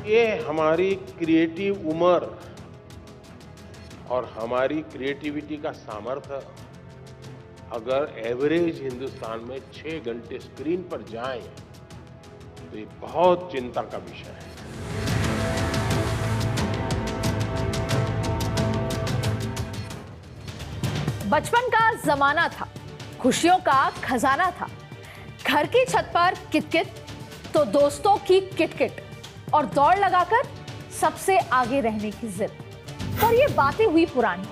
ये हमारी क्रिएटिव उम्र और हमारी क्रिएटिविटी का सामर्थ्य अगर एवरेज हिंदुस्तान में 6 घंटे स्क्रीन पर जाए तो ये बहुत चिंता का विषय है। बचपन का जमाना था, खुशियों का खजाना था। घर की छत पर किटकिट तो दोस्तों की किटकिट और दौड़ लगाकर सबसे आगे रहने की जिद। पर ये बातें हुई पुरानी।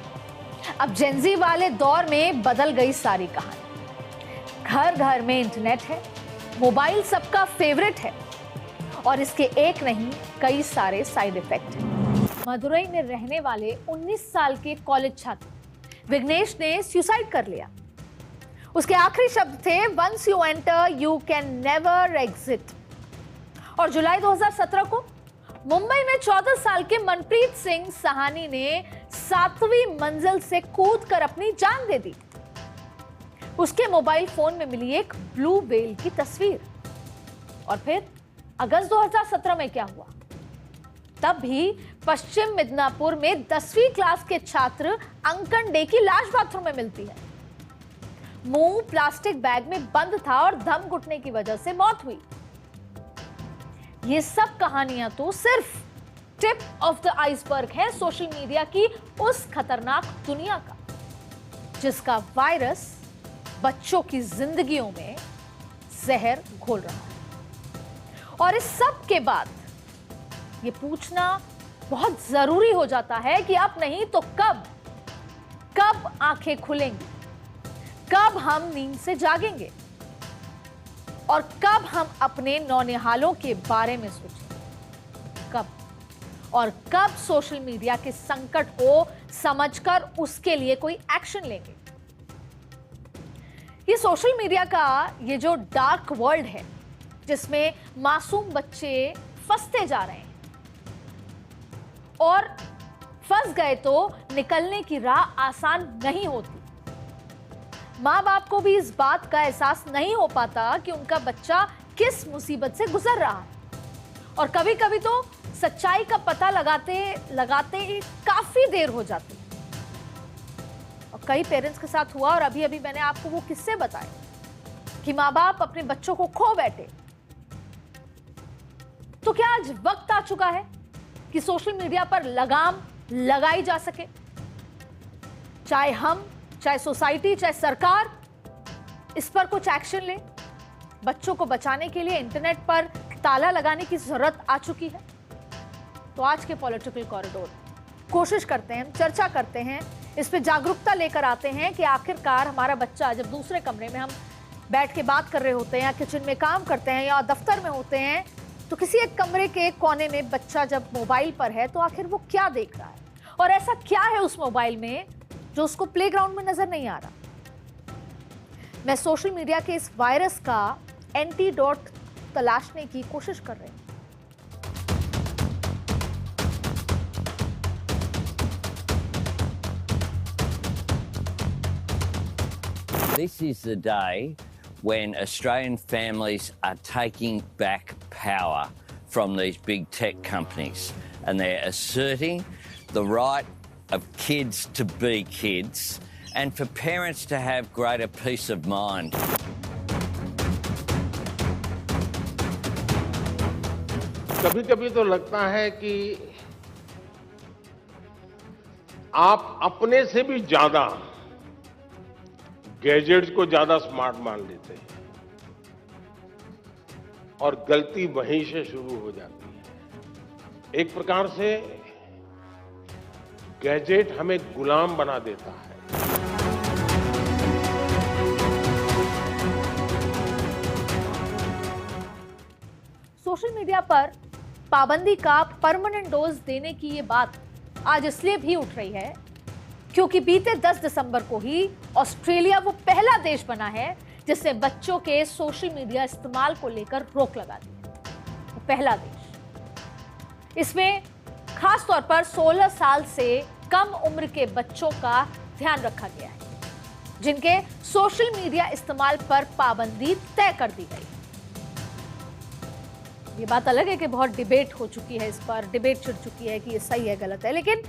अब जेनजी वाले दौर में बदल गई सारी कहानी। घर घर में इंटरनेट है, मोबाइल सबका फेवरेट है और इसके एक नहीं कई सारे साइड इफेक्ट हैं। मदुरई में रहने वाले 19 साल के कॉलेज छात्र विघ्नेश ने सुसाइड कर लिया। उसके आखिरी शब्द थे, once you enter you can never exit. और जुलाई 2017 को मुंबई में 14 साल के मनप्रीत सिंह सहानी ने 7वीं मंजिल से कूदकर अपनी जान दे दी। उसके मोबाइल फोन में मिली एक ब्लू व्हेल की तस्वीर। और फिर अगस्त 2017 में क्या हुआ? तब भी पश्चिम मिदनापुर में 10वीं क्लास के छात्र अंकन डे की लाश बाथरूम में मिलती है। मुंह प्लास्टिक बैग में बंद था और दम घुटने की वजह से मौत हुई। ये सब कहानियां तो सिर्फ टिप ऑफ द आइसबर्ग है सोशल मीडिया की उस खतरनाक दुनिया का, जिसका वायरस बच्चों की जिंदगियों में जहर घोल रहा है। और इस सब के बाद ये पूछना बहुत जरूरी हो जाता है कि अब नहीं तो कब आंखें खुलेंगी, कब हम नींद से जागेंगे और कब हम अपने नौनिहालों के बारे में सोचेंगे, कब सोशल मीडिया के संकट को समझकर उसके लिए कोई एक्शन लेंगे। ये सोशल मीडिया का ये जो डार्क वर्ल्ड है, जिसमें मासूम बच्चे फंसते जा रहे हैं और फंस गए तो निकलने की राह आसान नहीं होती। माँ बाप को भी इस बात का एहसास नहीं हो पाता कि उनका बच्चा किस मुसीबत से गुजर रहा है। और कभी कभी तो सच्चाई का पता लगाते लगाते काफी देर हो जाती है। और कई पेरेंट्स के साथ हुआ और अभी अभी मैंने आपको वो किस्से बताए कि माँ बाप अपने बच्चों को खो बैठे। तो क्या आज वक्त आ चुका है कि सोशल मीडिया पर लगाम लगाई जा सके? चाहे हम, चाहे सोसाइटी, चाहे सरकार इस पर कुछ एक्शन ले। बच्चों को बचाने के लिए इंटरनेट पर ताला लगाने की जरूरत आ चुकी है। तो आज के पॉलिटिकल कॉरिडोर कोशिश करते हैं, चर्चा करते हैं, इस पे जागरूकता लेकर आते हैं कि आखिरकार हमारा बच्चा जब दूसरे कमरे में हम बैठ के बात कर रहे होते हैं या किचन में काम करते हैं या दफ्तर में होते हैं, तो किसी एक कमरे के कोने में बच्चा जब मोबाइल पर है तो आखिर वो क्या देख रहा है और ऐसा क्या है उस मोबाइल में जो उसको प्लेग्राउंड में नजर नहीं आ रहा। मैं सोशल मीडिया के इस वायरस का एंटीडोट तलाशने की कोशिश कर रही हूं। This is the day when Australian families are taking back power from these big tech companies, and they're asserting the right of kids to be kids and for parents to have greater peace of mind. कभी कभी तो लगता है कि आप अपने से भी ज्यादा गैजेट्स को ज्यादा स्मार्ट मान लेते हैं और गलती वहीं से शुरू हो जाती है। एक प्रकार से गैजेट हमें गुलाम बना देता है। सोशल मीडिया पर पाबंदी का परमानेंट डोज देने की ये बात आज इसलिए भी उठ रही है क्योंकि बीते 10 दिसंबर को ही ऑस्ट्रेलिया वो पहला देश बना है जिसने बच्चों के सोशल मीडिया इस्तेमाल को लेकर रोक लगा दी है। वो पहला देश। इसमें खास तौर पर 16 साल से कम उम्र के बच्चों का ध्यान रखा गया है, जिनके सोशल मीडिया इस्तेमाल पर पाबंदी तय कर दी गई। ये बात अलग है कि बहुत डिबेट हो चुकी है, इस पर डिबेट छिड़ चुकी है कि ये सही है गलत है, लेकिन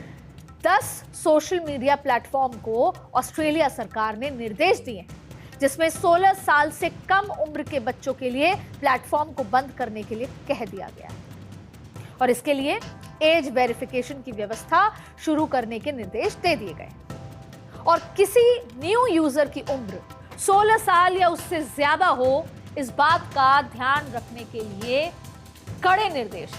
10 सोशल मीडिया प्लेटफॉर्म को ऑस्ट्रेलिया सरकार ने निर्देश दिए हैं जिसमें 16 साल से कम उम्र के बच्चों के लिए प्लेटफॉर्म को बंद करने के लिए कह दिया गया है और इसके लिए एज वेरिफिकेशन की व्यवस्था शुरू करने के निर्देश दे दिए गए और किसी न्यू यूजर की उम्र 16 साल या उससे ज्यादा हो, इस बात का ध्यान रखने के लिए कड़े निर्देश।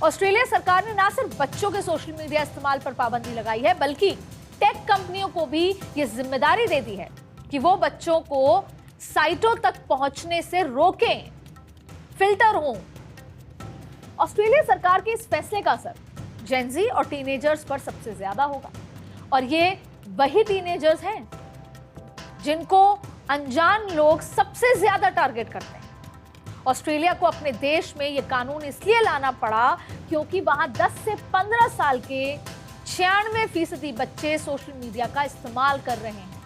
ऑस्ट्रेलिया सरकार ने ना सिर्फ बच्चों के सोशल मीडिया इस्तेमाल पर पाबंदी लगाई है, बल्कि टेक कंपनियों को भी यह जिम्मेदारी दे दी है कि वो बच्चों को साइटों तक पहुंचने से रोकें, फिल्टर हों। ऑस्ट्रेलिया सरकार के इस फैसले का असर जेनजी और टीनेजर्स पर सबसे ज्यादा होगा और ये वही टीनेजर्स हैं जिनको अनजान लोग सबसे ज्यादा टारगेट करते हैं। ऑस्ट्रेलिया को अपने देश में यह कानून इसलिए लाना पड़ा क्योंकि वहां 10 से 15 साल के 96% बच्चे सोशल मीडिया का इस्तेमाल कर रहे हैं।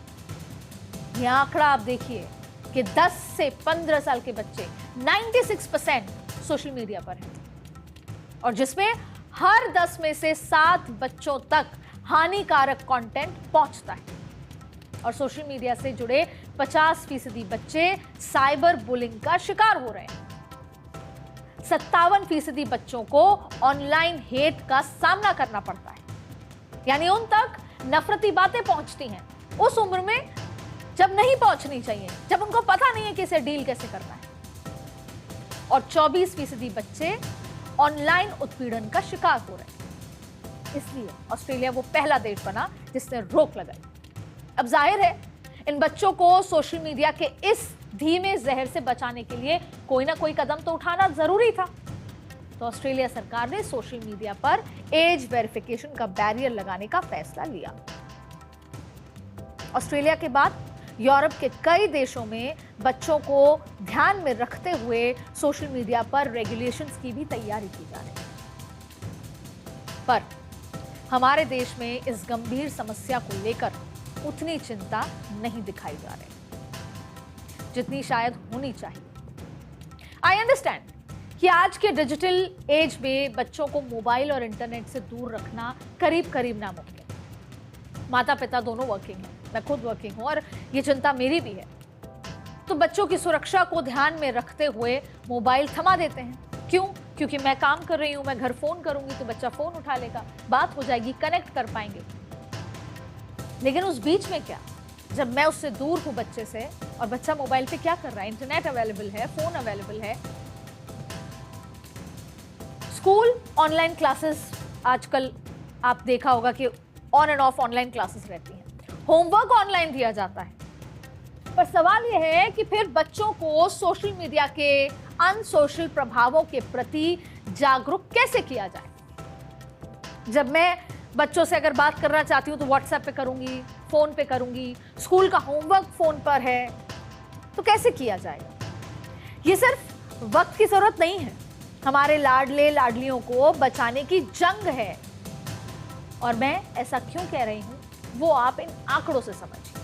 यह आंकड़ा आप देखिए कि 10 से 15 साल के बच्चे 96% सोशल मीडिया पर हैं और जिसमें हर 10 में से 7 बच्चों तक हानिकारक कंटेंट पहुंचता है और सोशल मीडिया से जुड़े 50% बच्चे साइबर बुलिंग का शिकार हो रहे हैं। 57% बच्चों को ऑनलाइन हेट का सामना करना पड़ता है, यानी उन तक नफरती बातें पहुंचती हैं उस उम्र में जब नहीं पहुंचनी चाहिए, जब उनको पता नहीं है कि इसे डील कैसे करना है। और 24% बच्चे ऑनलाइन उत्पीड़न का शिकार हो रहे हैं। इसलिए ऑस्ट्रेलिया वो पहला देश बना जिसने रोक लगाई। अब जाहिर है इन बच्चों को सोशल मीडिया के इस धीमे जहर से बचाने के लिए कोई ना कोई कदम तो उठाना जरूरी था, तो ऑस्ट्रेलिया सरकार ने सोशल मीडिया पर एज वेरिफिकेशन का बैरियर लगाने का फैसला लिया। ऑस्ट्रेलिया के बाद यूरोप के कई देशों में बच्चों को ध्यान में रखते हुए सोशल मीडिया पर रेगुलेशंस की भी तैयारी की जा रही है, पर हमारे देश में इस गंभीर समस्या को लेकर उतनी चिंता नहीं दिखाई जा रही जितनी शायद होनी चाहिए। आई अंडरस्टैंड कि आज के डिजिटल एज में बच्चों को मोबाइल और इंटरनेट से दूर रखना करीब करीब नामुमकिन। माता पिता दोनों वर्किंग हैं, मैं खुद वर्किंग हूं और ये चिंता मेरी भी है, तो बच्चों की सुरक्षा को ध्यान में रखते हुए मोबाइल थमा देते हैं। क्यों? क्योंकि मैं काम कर रही हूं, मैं घर फोन करूंगी तो बच्चा फोन उठा लेगा, बात हो जाएगी, कनेक्ट कर पाएंगे। लेकिन उस बीच में क्या, जब मैं उससे दूर हूं बच्चे से और बच्चा मोबाइल पे क्या कर रहा है, इंटरनेट अवेलेबल है, फोन अवेलेबल है, स्कूल ऑनलाइन क्लासेस, आजकल आप देखा होगा कि on end of online classes रहती हैं, होमवर्क ऑनलाइन दिया जाता है। पर सवाल यह है कि फिर बच्चों को सोशल मीडिया के अनसोशल प्रभावों के प्रति जागरूक कैसे किया जाए। जब मैं बच्चों से अगर बात करना चाहती हूँ तो व्हाट्सएप पे करूंगी, फोन पे करूंगी, स्कूल का होमवर्क फोन पर है, तो कैसे किया जाएगा। ये सिर्फ वक्त की जरूरत नहीं है, हमारे लाडले लाडलियों को बचाने की जंग है। और मैं ऐसा क्यों कह रही हूं वो आप इन आंकड़ों से समझिए।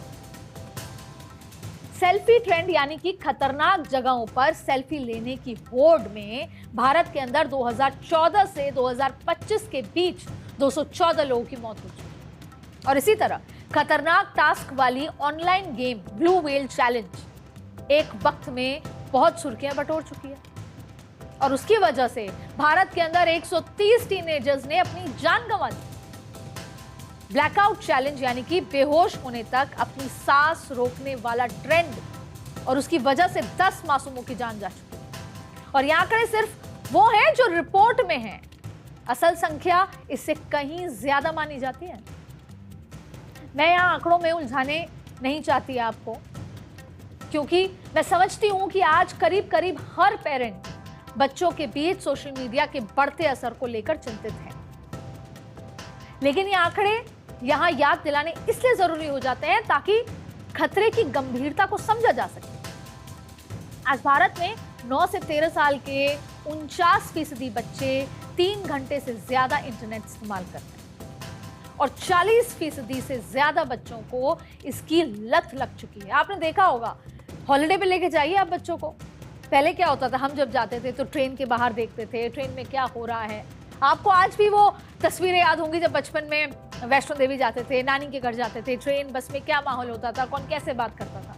सेल्फी ट्रेंड यानी कि खतरनाक जगहों पर सेल्फी लेने की होड़ में भारत के अंदर 2014 से 2025 के बीच 214 लोगों की मौत हो चुकी। और इसी तरह खतरनाक टास्क वाली online game blue whale challenge एक वक्त में बहुत सुर्खियां बटोर चुकी है और उसकी वजह से भारत के अंदर 130 टीनेजर्स ने अपनी जान गंवा दी। ब्लैकआउट चैलेंज यानी कि बेहोश होने तक अपनी सांस रोकने वाला ट्रेंड और उसकी वजह से 10 मासूमों की जान जा चुकी है। और ये आंकड़े सिर्फ वो हैं जो रिपोर्ट में हैं, असल संख्या इससे कहीं ज्यादा मानी जाती है। मैं यहां आंकड़ों में उलझाने नहीं चाहती आपको, क्योंकि मैं समझती हूं कि आज करीब करीब हर पेरेंट बच्चों के बीच सोशल मीडिया के बढ़ते असर को लेकर चिंतित है। लेकिन ये आंकड़े यहां याद दिलाने इसलिए जरूरी हो जाते हैं ताकि खतरे की गंभीरता को समझा जा सके। आज भारत में 9 से 13 साल के 49% बच्चे 3 घंटे से ज्यादा इंटरनेट इस्तेमाल करते हैं और 40% से ज्यादा बच्चों को इसकी लत लग चुकी है। आपने देखा होगा, हॉलिडे पे लेके जाइए आप बच्चों को, पहले क्या होता था, हम जब जाते थे तो ट्रेन के बाहर देखते थे ट्रेन में क्या हो रहा है। आपको आज भी वो तस्वीरें याद होंगी जब बचपन में वैष्णो देवी जाते थे, नानी के घर जाते थे, ट्रेन बस में क्या माहौल होता था, कौन कैसे बात करता था।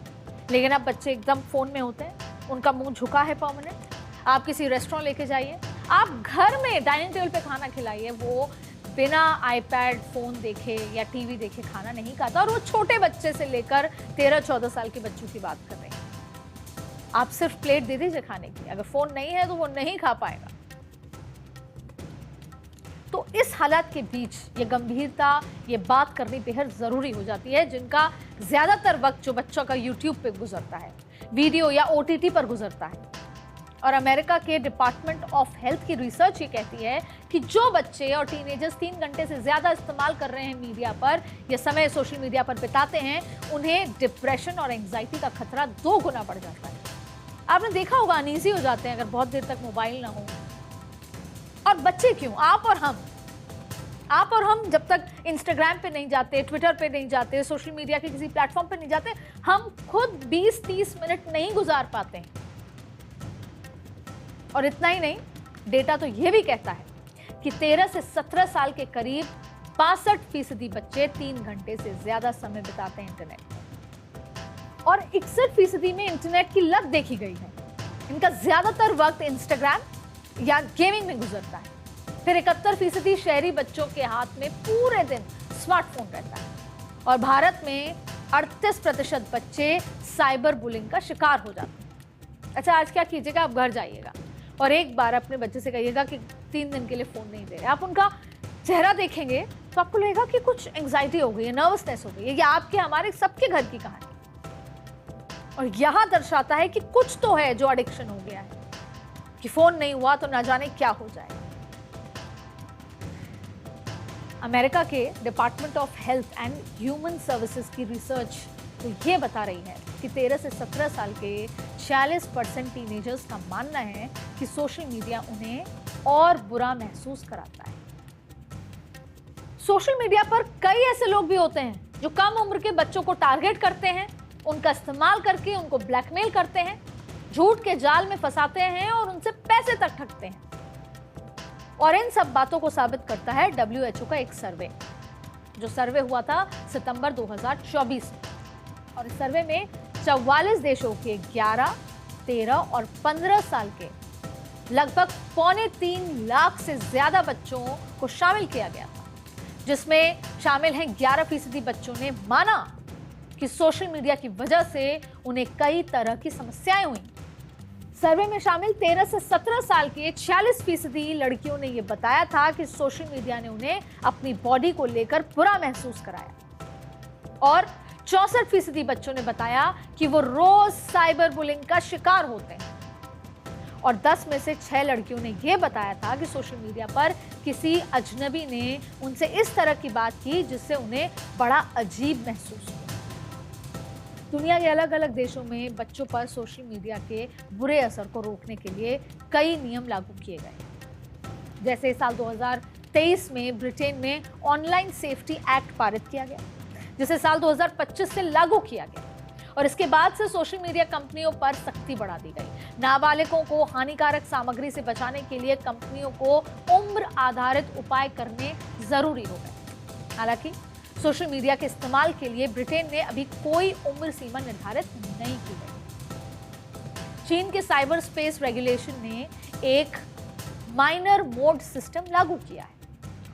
लेकिन अब बच्चे एकदम फोन में होते हैं, उनका मुंह झुका है परमानेंट। आप किसी रेस्टोरेंट लेके जाइए, आप घर में डाइनिंग टेबल पे खाना खिलाइए, वो बिना आईपैड फोन देखे या टीवी देखे खाना नहीं खाता। और वो छोटे बच्चे से लेकर 13-14 साल के बच्चों की बात कर रहे हैं। आप सिर्फ प्लेट दे दीजिए खाने की, अगर फोन नहीं है तो वो नहीं खा पाएगा। तो इस हालात के बीच ये गंभीरता, ये बात करनी बेहद जरूरी हो जाती है, जिनका ज्यादातर वक्त जो बच्चों का यूट्यूब पे गुजरता है, वीडियो या OTT पर गुजरता है। और अमेरिका के डिपार्टमेंट ऑफ हेल्थ की रिसर्च ये कहती है कि जो बच्चे और टीनेजर्स 3 घंटे से ज्यादा इस्तेमाल कर रहे हैं मीडिया पर, ये समय सोशल मीडिया पर बिताते हैं, उन्हें डिप्रेशन और एंग्जाइटी का खतरा 2 गुना बढ़ जाता है। आपने देखा होगा, अनईजी हो जाते हैं अगर बहुत देर तक मोबाइल ना हो। और बच्चे क्यों, आप और हम जब तक इंस्टाग्राम पे नहीं जाते, ट्विटर पे नहीं जाते, सोशल मीडिया के किसी प्लेटफॉर्म पे नहीं जाते, हम खुद 20-30 मिनट नहीं गुजार पाते हैं। और इतना ही नहीं, डेटा तो यह भी कहता है कि 13 से 17 साल के करीब 62% बच्चे 3 घंटे से ज्यादा समय बिताते हैं इंटरनेट पर। और 61% में इंटरनेट की लत देखी गई है। इनका ज्यादातर वक्त इंस्टाग्राम या गेमिंग में गुजरता है। फिर 71% शहरी बच्चों के हाथ में पूरे दिन स्मार्टफोन रहता है। और भारत में 38% बच्चे साइबर बुलिंग का शिकार हो जाते हैं। अच्छा, आज क्या कीजिएगा, आप घर जाइएगा और एक बार अपने बच्चे से कहिएगा कि 3 दिन के लिए फोन नहीं दे रहे। आप उनका चेहरा देखेंगे तो आपको लगेगा कि कुछ एंग्जाइटी हो गई है, नर्वसनेस हो गई है। ये आपके हमारे सबके घर की कहानी। और यहां दर्शाता है कि कुछ तो है जो एडिक्शन हो गया है, कि फोन नहीं हुआ तो ना जाने क्या हो जाए। अमेरिका के department of health and human services की रिसर्च तो ये बता रही है कि 13 से 17 साल के 46% टीनेजर्स का मानना है कि सोशल मीडिया उन्हें और बुरा महसूस कराता है। सोशल मीडिया पर कई ऐसे लोग भी होते हैं जो कम उम्र के बच्चों को टारगेट करते हैं, उनका इस्तेमाल करके उनको ब्लैकमेल करते हैं, झूठ के जाल में फंसाते हैं और उनसे पैसे तक ठगते हैं। और इन सब बातों को साबित करता है WHO का एक सर्वे, जो सर्वे हुआ था सितंबर 2024 में। और इस सर्वे में 44 देशों के 11, 13 और 15 साल के लगभग 2.25 लाख से ज्यादा बच्चों को शामिल किया गया था, जिसमें शामिल हैं 11% बच्चों ने माना कि सोशल मीडिया की वजह से उन्हें कई तरह की समस्याएं हुई। सर्वे में शामिल 13 से 17 साल के 46% लड़कियों ने यह बताया था कि सोशल मीडिया ने उन्हें अपनी बॉडी को लेकर बुरा महसूस कराया। और 64% बच्चों ने बताया कि वो रोज साइबर बुलिंग का शिकार होते हैं। और 10 में से 6 लड़कियों ने यह बताया था कि सोशल मीडिया पर किसी अजनबी ने उनसे इस तरह की बात की जिससे उन्हें बड़ा अजीब महसूस हुआ। दुनिया के अलग अलग देशों में बच्चों पर सोशल मीडिया के बुरे असर को रोकने के लिए कई नियम लागू किए गए। जैसे साल 2023 में ब्रिटेन में ऑनलाइन सेफ्टी एक्ट पारित किया गया, जिसे साल 2025 से लागू किया गया। और इसके बाद से सोशल मीडिया कंपनियों पर सख्ती बढ़ा दी गई। नाबालिगों को हानिकारक सामग्री से बचाने के लिए कंपनियों को उम्र आधारित उपाय करने जरूरी हो गए। हालांकि सोशल मीडिया के इस्तेमाल के लिए ब्रिटेन ने अभी कोई उम्र सीमा निर्धारित नहीं की गई। चीन के साइबर स्पेस रेगुलेशन ने एक माइनर मोड सिस्टम लागू किया है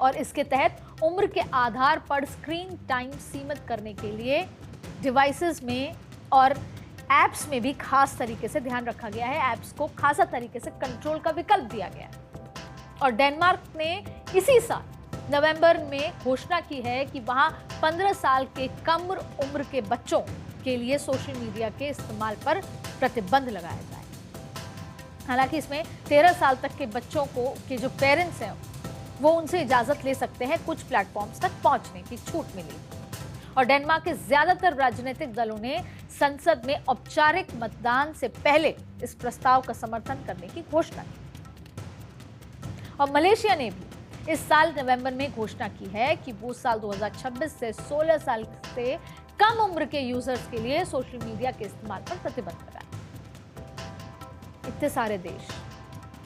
और इसके तहत उम्र के आधार पर स्क्रीन टाइम सीमित करने के लिए डिवाइसेस में और एप्स में भी खास तरीके से ध्यान रखा गया है। एप्स को खासा तरीके से कंट्रोल का विकल्प दिया गया है। और डेनमार्क ने इसी साल नवंबर में घोषणा की है कि वहां 15 साल के कम उम्र के बच्चों के लिए सोशल मीडिया के इस्तेमाल पर प्रतिबंध लगाया जाए। हालांकि इसमें 13 साल तक के बच्चों को के जो पेरेंट्स हैं वो उनसे इजाजत ले सकते हैं कुछ प्लेटफॉर्म्स तक पहुंचने की छूट मिली। और डेनमार्क के ज्यादातर राजनीतिक दलों ने संसद में औपचारिक मतदान से पहले इस प्रस्ताव का समर्थन करने की घोषणा की। और मलेशिया ने भी इस साल नवंबर में घोषणा की है कि वो साल 2026 से 16 साल से कम उम्र के यूजर्स के लिए सोशल मीडिया के इस्तेमाल पर प्रतिबंध लगाए। कितने सारे देश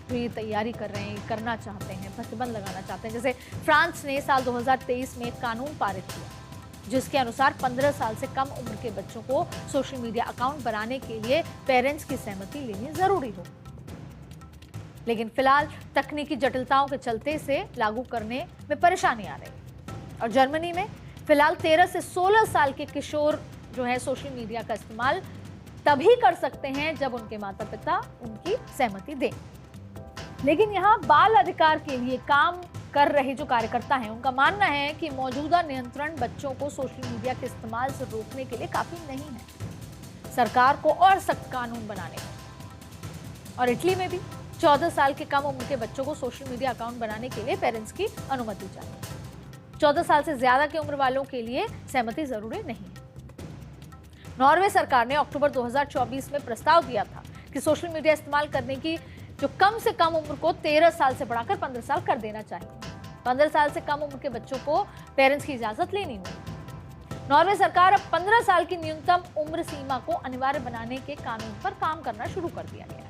जो ये तैयारी कर रहे हैं, करना चाहते हैं, प्रतिबंध लगाना चाहते हैं। जैसे फ्रांस ने साल 2023 में एक कानून पारित किया जिसके अनुसार 15 साल से कम उम्र के बच्चों को सोशल मीडिया अकाउंट बनाने के लिए पेरेंट्स की सहमति लेनी जरूरी हो। लेकिन फिलहाल तकनीकी जटिलताओं के चलते से लागू करने में परेशानी आ रही है। और जर्मनी में फिलहाल 13 से 16 साल के किशोर जो है सोशल मीडिया का इस्तेमाल तभी कर सकते हैं जब उनके माता पिता उनकी सहमति दें। लेकिन यहाँ बाल अधिकार के लिए काम कर रहे जो कार्यकर्ता हैं उनका मानना है कि मौजूदा नियंत्रण बच्चों को सोशल मीडिया के इस्तेमाल से रोकने के लिए काफी नहीं है। सरकार को और सख्त कानून बनाने हैं। और इटली में भी 14 साल के कम उम्र के बच्चों को सोशल मीडिया अकाउंट बनाने के लिए पेरेंट्स की अनुमति चाहिए। 14 साल से ज्यादा की उम्र वालों के लिए सहमति जरूरी नहीं है। नॉर्वे सरकार ने अक्टूबर 2024 में प्रस्ताव दिया था कि सोशल मीडिया इस्तेमाल करने की जो कम से कम उम्र को 13 साल से बढ़ाकर 15 साल कर देना चाहिए। 15 साल से कम उम्र के बच्चों को पेरेंट्स की इजाजत लेनी होगी। नॉर्वे सरकार अब 15 साल की न्यूनतम उम्र सीमा को अनिवार्य बनाने के कानून पर काम करना शुरू कर दिया गया है।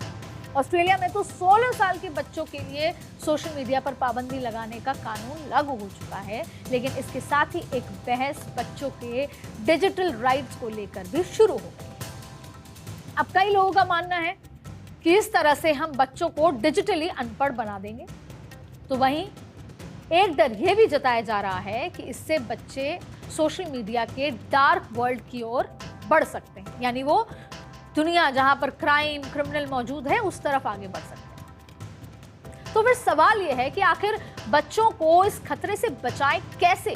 ऑस्ट्रेलिया में तो 16 साल के बच्चों के लिए सोशल मीडिया पर पाबंदी लगाने का कानून लागू हो चुका है। लेकिन इसके साथ ही एक बहस बच्चों के डिजिटल राइट्स को लेकर भी शुरू हो गई। अब कई लोगों का मानना है कि इस तरह से हम बच्चों को डिजिटली अनपढ़ बना देंगे, तो वहीं एक डर यह भी जताया जा रहा है कि इससे बच्चे सोशल मीडिया के डार्क वर्ल्ड की ओर बढ़ सकते हैं, यानी वो दुनिया जहां पर क्राइम क्रिमिनल मौजूद है उस तरफ आगे बढ़ सकते हैं। तो फिर सवाल यह है कि आखिर बच्चों को इस खतरे से बचाएं कैसे?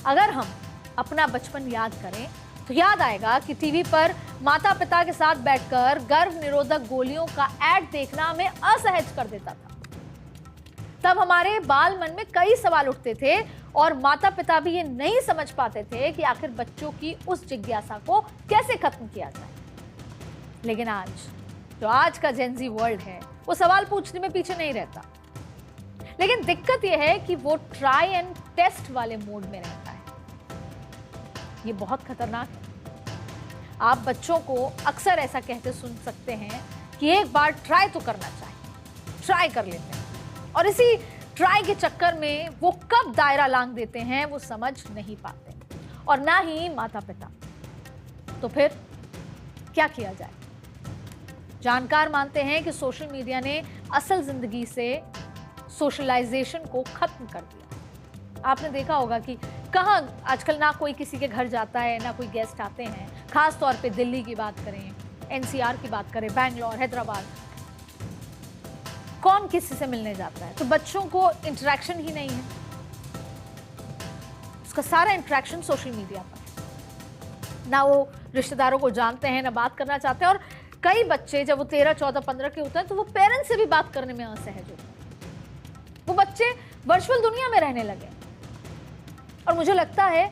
अगर हम अपना बचपन याद करें तो याद आएगा कि टीवी पर माता पिता के साथ बैठकर गर्भ निरोधक गोलियों का ऐड देखना हमें असहज कर देता था। तब हमारे बाल मन में कई सवाल उठते थे और माता पिता भी ये नहीं समझ पाते थे कि आखिर बच्चों की उस जिज्ञासा को कैसे खत्म किया जाए। लेकिन आज का जेनजी वर्ल्ड है वो सवाल पूछने में पीछे नहीं रहता। लेकिन दिक्कत यह है कि वो ट्राई एंड टेस्ट वाले मोड में रहता है। ये बहुत खतरनाक है। आप बच्चों को अक्सर ऐसा कहते सुन सकते हैं कि एक बार ट्राई तो करना चाहिए, ट्राई कर लेते हैं, और इसी ट्राई के चक्कर में वो कब दायरा लांघ देते हैं वो समझ नहीं पाते, और ना ही माता पिता। तो फिर क्या किया जाए? जानकार मानते हैं कि सोशल मीडिया ने असल जिंदगी से सोशलाइजेशन को खत्म कर दिया। आपने देखा होगा कि कहाँ आजकल ना कोई किसी के घर जाता है, ना कोई गेस्ट आते हैं। खास तौर पे दिल्ली की बात करें, एनसीआर की बात करें, बैंगलोर, हैदराबाद, कौन किसी से मिलने जाता है? तो बच्चों को इंटरेक्शन ही नहीं है। उसका सारा इंटरेक्शन सोशल मीडिया पर। ना वो रिश्तेदारों को जानते हैं, ना बात करना चाहते हैं। और कई बच्चे जब वो 13, 14, 15 के होते हैं तो वो पेरेंट्स से भी बात करने में असहज होते हैं। वो बच्चे वर्चुअल दुनिया में रहने लगे। और मुझे लगता है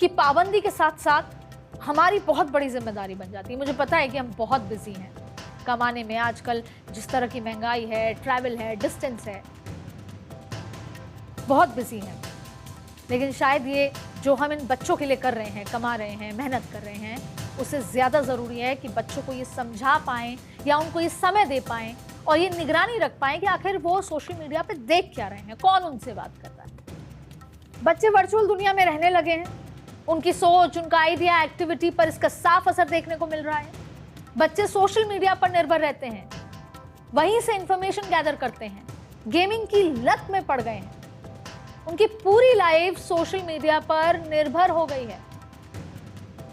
कि पाबंदी के साथ साथ हमारी बहुत बड़ी जिम्मेदारी बन जाती है। मुझे पता है कि हम बहुत बिजी हैं कमाने में। आजकल जिस तरह की महंगाई है, ट्रैवल है, डिस्टेंस है, बहुत बिजी हैं। लेकिन शायद ये जो हम इन बच्चों के लिए कर रहे हैं, कमा रहे हैं, मेहनत कर रहे हैं, उससे ज़्यादा ज़रूरी है कि बच्चों को ये समझा पाएं या उनको ये समय दे पाएं और ये निगरानी रख पाएं कि आखिर वो सोशल मीडिया पे देख क्या रहे हैं, कौन उनसे बात कर रहा है। बच्चे वर्चुअल दुनिया में रहने लगे हैं। उनकी सोच, उनका आइडिया, एक्टिविटी पर इसका साफ असर देखने को मिल रहा है। बच्चे सोशल मीडिया पर निर्भर रहते हैं, वहीं से इंफॉर्मेशन गैदर करते हैं, गेमिंग की लत में पड़ गए हैं। उनकी पूरी लाइफ सोशल मीडिया पर निर्भर हो गई है।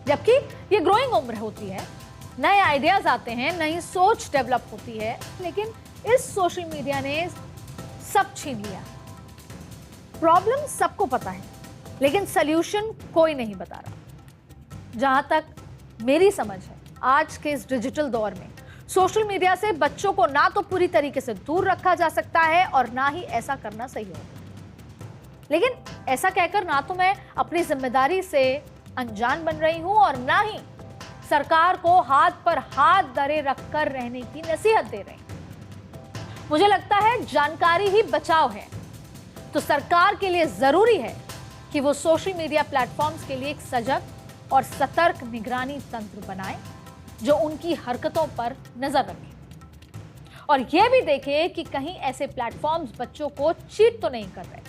जबकि ये ग्रोइंग उम्र होती है, नए आइडियाज आते हैं, नई सोच डेवलप होती है। लेकिन इस सोशल मीडिया ने सब छीन लिया। प्रॉब्लम सबको पता है, लेकिन सल्यूशन कोई नहीं बता रहा। जहां तक मेरी समझ है, आज के इस डिजिटल दौर में सोशल मीडिया से बच्चों को ना तो पूरी तरीके से दूर रखा जा सकता है और ना ही ऐसा करना सही होगा। लेकिन ऐसा कहकर ना तो मैं अपनी जिम्मेदारी से अनजान बन रही हूं और ना ही सरकार को हाथ पर हाथ धरे रखकर रहने की नसीहत दे रही हूं। मुझे लगता है जानकारी ही बचाव है। तो सरकार के लिए जरूरी है कि वो सोशल मीडिया प्लेटफॉर्म्स के लिए एक सजग और सतर्क निगरानी तंत्र बनाए जो उनकी हरकतों पर नजर रखे और यह भी देखे कि कहीं ऐसे प्लेटफॉर्म्स बच्चों को चीट तो नहीं कर रहे,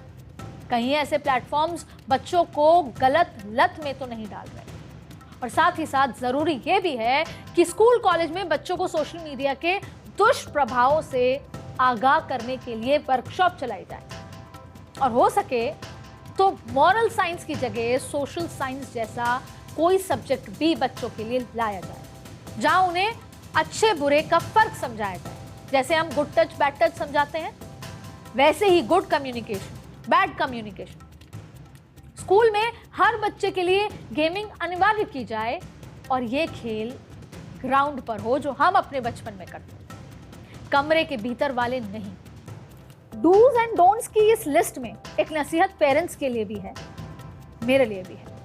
कहीं ऐसे प्लेटफॉर्म्स बच्चों को गलत लत में तो नहीं डाल रहे। और साथ ही साथ जरूरी यह भी है कि स्कूल कॉलेज में बच्चों को सोशल मीडिया के दुष्प्रभावों से आगाह करने के लिए वर्कशॉप चलाई जाए और हो सके तो मॉरल साइंस की जगह सोशल साइंस जैसा कोई सब्जेक्ट भी बच्चों के लिए लाया जाए, जहां उन्हें अच्छे बुरे का फर्क समझाया जाए। जैसे हम गुड टच बैड टच समझाते हैं, वैसे ही good communication bad communication. School में हर बच्चे के लिए गेमिंग अनिवार्य की जाए और ये खेल ग्राउंड पर हो जो हम अपने बचपन में करते थे, कमरे के भीतर वाले नहीं। डूज एंड डोंट्स की इस लिस्ट में एक नसीहत पेरेंट्स के लिए भी है, मेरे लिए भी है,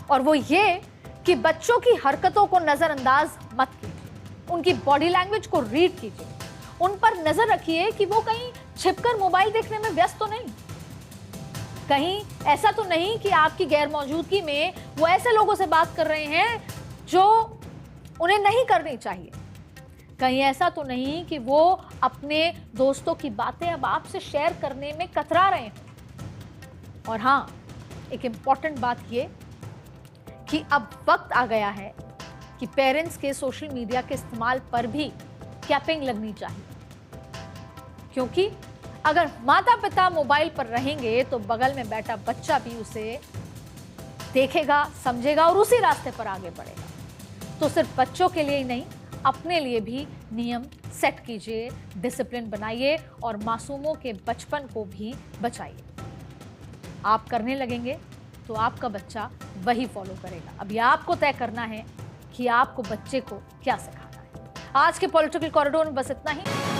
और वो ये कि बच्चों की हरकतों को नजरअंदाज मत कीजिए, उनकी बॉडी लैंग्वेज को रीड कीजिए, उन पर नजर रखिए कि वो कहीं छिपकर मोबाइल देखने में व्यस्त तो नहीं, कहीं ऐसा तो नहीं कि आपकी गैर मौजूदगी में वो ऐसे लोगों से बात कर रहे हैं जो उन्हें नहीं करनी चाहिए, कहीं ऐसा तो नहीं कि वो अपने दोस्तों की बातें अब आपसे शेयर करने में कतरा रहे हैं। और हाँ, एक इंपॉर्टेंट बात ये कि अब वक्त आ गया है कि पेरेंट्स के सोशल मीडिया के इस्तेमाल पर भी कैपिंग लगनी चाहिए, क्योंकि अगर माता पिता मोबाइल पर रहेंगे तो बगल में बैठा बच्चा भी उसे देखेगा, समझेगा और उसी रास्ते पर आगे बढ़ेगा। तो सिर्फ बच्चों के लिए ही नहीं, अपने लिए भी नियम सेट कीजिए, डिसिप्लिन बनाइए और मासूमों के बचपन को भी बचाइए। आप करने लगेंगे तो आपका बच्चा वही फॉलो करेगा। अब यह आपको तय करना है कि आपको बच्चे को क्या सिखाना है। आज के पॉलिटिकल कॉरिडोर में बस इतना ही।